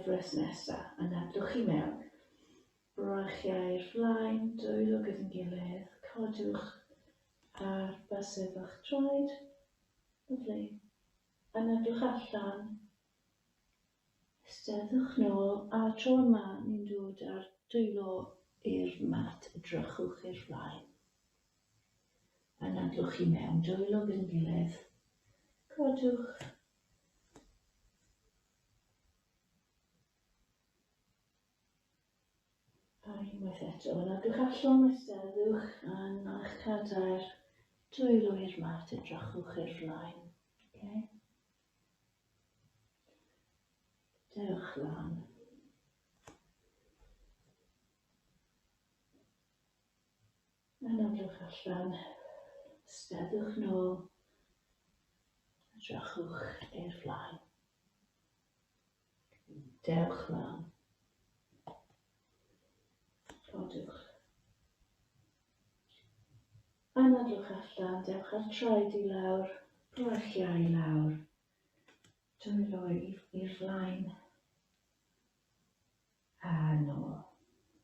gyfres nesaf. Anadlwch i mewn. Brachiau i'r flaen, dwylo gyda'n gilydd. Codwch ar bysedd o'ch traed. Lyfli. Anadlwch allan. Steddwch nôl, a tro yma ni'n dod ar dwylo i'r mat, edrychwch i'r flaen. Anadlwch i mewn, dwylo gyda'n gilydd. Codwch. A unwaith eto, anadlwch allan, steddwch, a'n a'ch cadair, dwylo i'r mat, edrychwch i'r flaen. Okay. Dewch lan. Anadlwch allan, steddwch nôl, edrychwch i'r flaen. Dewch lan. Codwch. Anadlwch allan, dewch ar traed i lawr, brachiau i lawr. Dwylo i'r flaen. A nôl.